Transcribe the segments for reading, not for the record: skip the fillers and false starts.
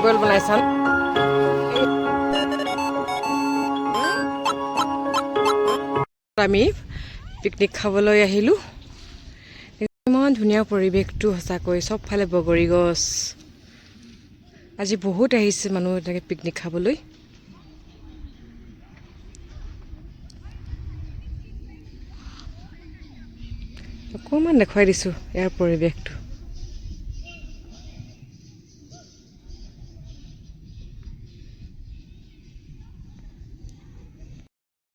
Boil বনাইছান আমি picnic খাবলৈ আহিলোঁ। ইমান ধুনীয়া পৰিৱেশটো সঁচাকৈ, চবফালে বগৰী গছ। আজি বহুত আহিছে মানুহ এনেকৈ পিকনিক খাবলৈ। অকণমান দেখুৱাই দিছোঁ ইয়াৰ পৰিৱেশটো।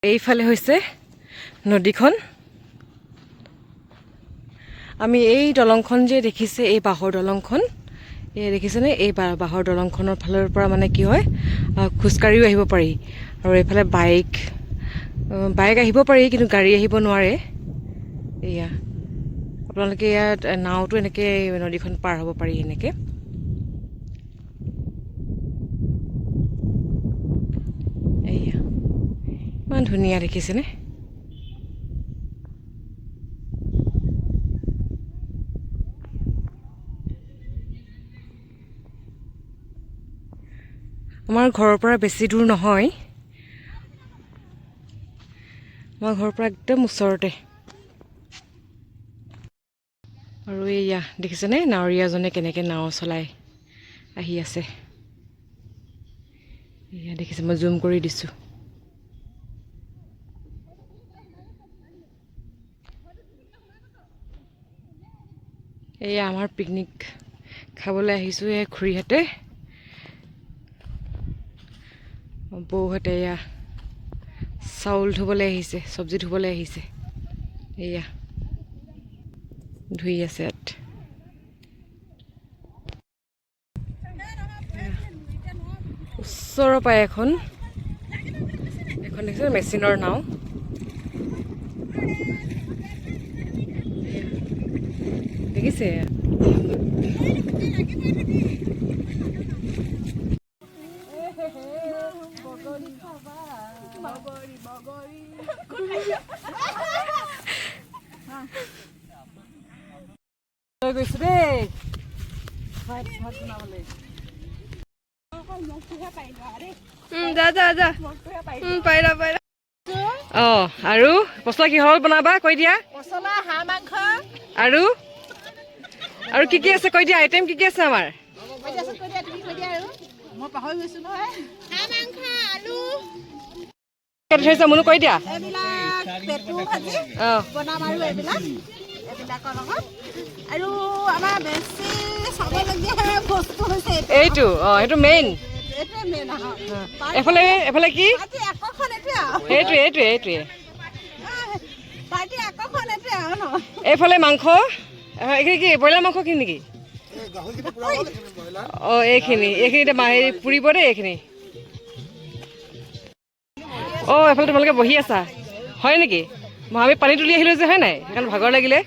এইফালে হৈছে নদীখন। আমি এই দলংখন যে দেখিছে, এই বাঁহৰ দলংখন, এই দেখিছেনে? এই বাঁহৰ দলংখনৰ ফালৰ পৰা মানে কি হয়, খোজকাঢ়িও আহিব পাৰি। আৰু এইফালে বাইক আহিব পাৰি, কিন্তু গাড়ী আহিব নোৱাৰে। এয়া আপোনালোকে ইয়াত নাওতো এনেকৈ নদীখন পাৰ হ'ব পাৰি এনেকৈ। এয়া ইমান ধুনীয়া দেখিছেনে? আমাৰ ঘৰৰ পৰা বেছি দূৰ নহয়, আমাৰ ঘৰৰ পৰা একদম ওচৰতে। আৰু এইয়া দেখিছেনে নাৱৰীয়াজনে কেনেকৈ নাও চলাই আহি আছে। এয়া দেখিছে, মই জুম কৰি দিছোঁ। এয়া আমাৰ পিকনিক খাবলৈ আহিছোঁ এই খুৰীহঁতে, বৌহঁতে এয়া চাউল ধুবলৈ আহিছে, চব্জি ধুবলৈ আহিছে। এয়া ধুই আছে ইয়াত। ওচৰৰ পৰাই এখন দেখিছে মেচিনৰ নাও। দেখিছে গৈছো দেই আৰু পচলা কিহৰ বনাবা কৈ দিয়া। পচলা, হাঁহ মাংস আৰু কি কি আছে কৈ দিয়া, আইটেম কি কি আছে আমাৰ? মই পাহৰি গৈছো নহয়। হাঁহ মাংস, আলু থৈছা মনো কৈ দিয়া। এইবিলাক পেটু ভাজি বনাম আৰু এইবিলাকৰ লগত। আৰু আমাৰ বেছি চাবলগীয়া বস্তু হৈছে এইটো। এইটো মেইন। এফালে কি সেইটোৱে এইফালে মাংস, এইখিনি কি ব্ৰইলাৰ মাংস খিনি নেকি? এইখিনিতে পুৰিব দেই এইখিনি। এফালে তোমালোকে বহি আছা হয় নেকি? আমি পানী তুলি আহিলোঁ যে, হয় নাই? সেইকাৰণে ভাগৰ লাগিলে।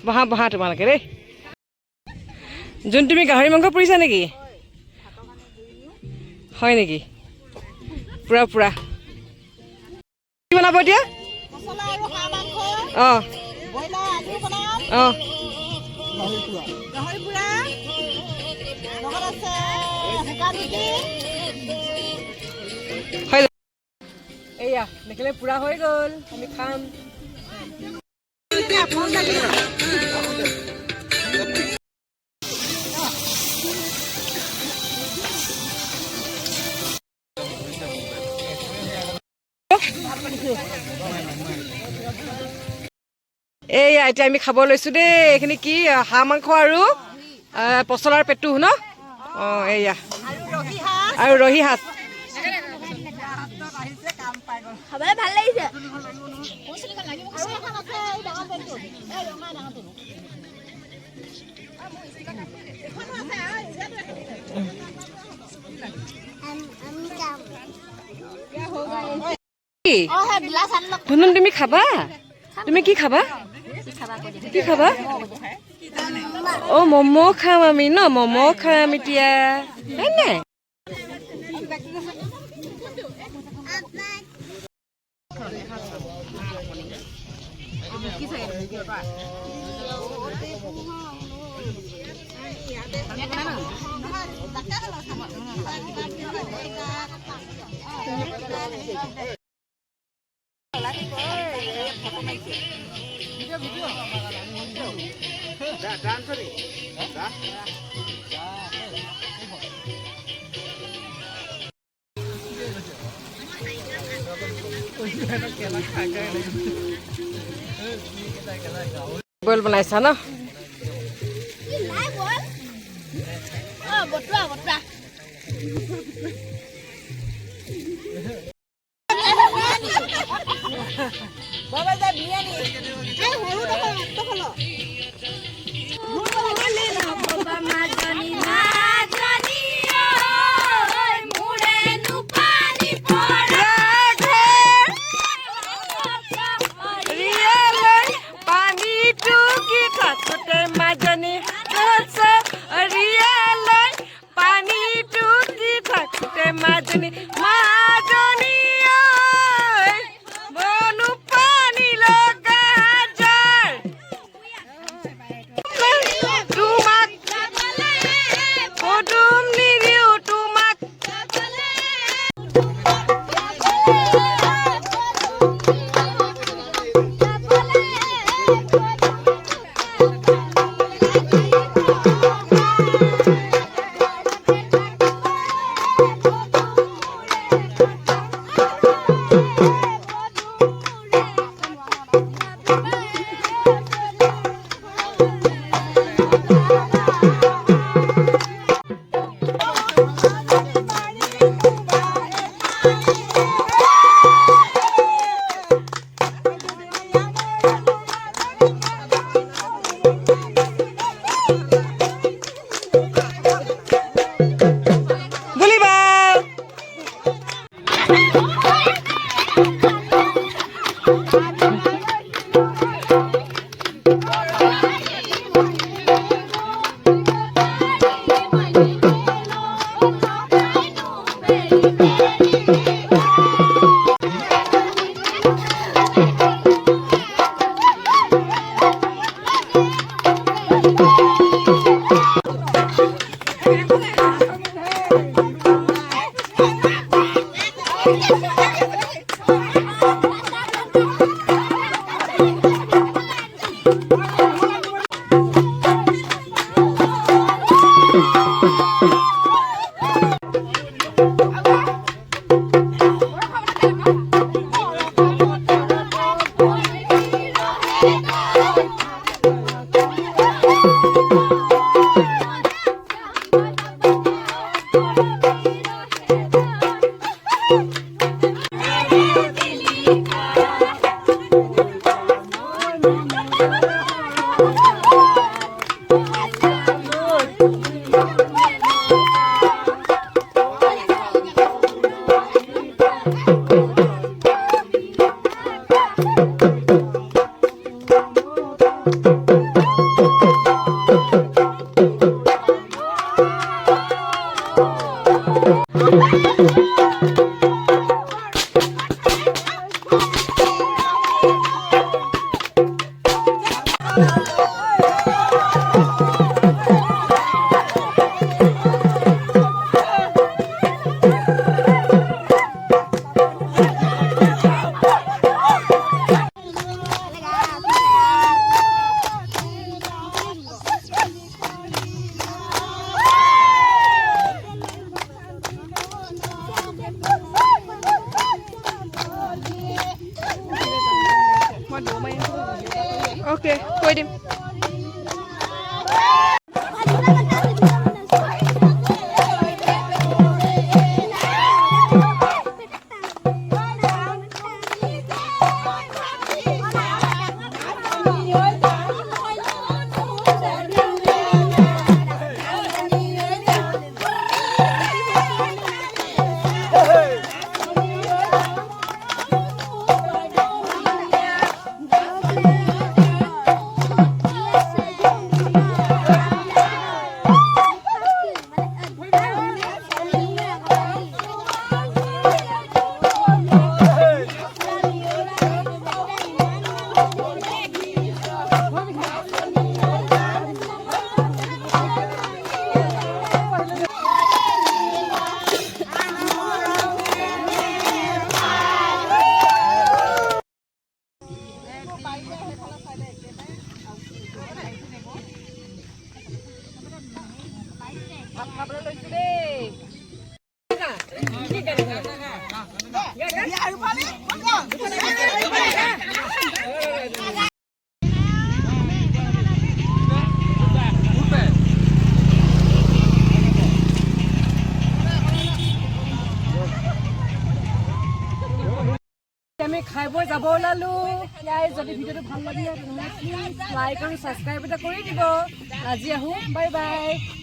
বহা তোমালোকে দেই। যোন তুমি গাহৰি মাংস পুৰিছা নেকি? হয় নেকি? পুৰা কি বনাব এতিয়া? এয়া দেখিলে পুৰা হৈ গ'ল, আমি খাম। এইয়া এতিয়া আমি খাব লৈছোঁ দেই। এইখিনি কি হাঁহ মাংস আৰু পচলাৰ পেটু ন? এইয়া আৰু ৰহি হাঁচ। খাবলৈ ভাল লাগিছে। ধুনুন তুমি খাবা? তুমি কি খাবা? ম'ম' খাম আমি ন? ম'ম' খাম এতিয়া, হয় নাই? বইল বনাইছা ন বতৰা বতৰা বাবা যা বিৰিয়ানী এই সৰু টকা মাত্ৰ খালো মাজনী মাজনী ঐ মুৰে নুপানি পৰে ৰিয়েলৈ পানীটো কি থাকোতে মাজনী ৰিয়েলৈ পানীটো কি থাকোতে মাজনী মাজনী মনো পানী লগা জাৰ তোমাক পদুম নিদিও তোমাক Okay, কৈ দিম ভাত খাবলৈ লৈছো দেই আমি খাই বৈ যাব ওলালো যদি ভিডিঅ'টো ভাল লাগে তেনেহ'লে প্লিজ লাইক আৰু ছাবস্ক্ৰাইব এটা কৰি দিব আজি আহোঁ বাই বাই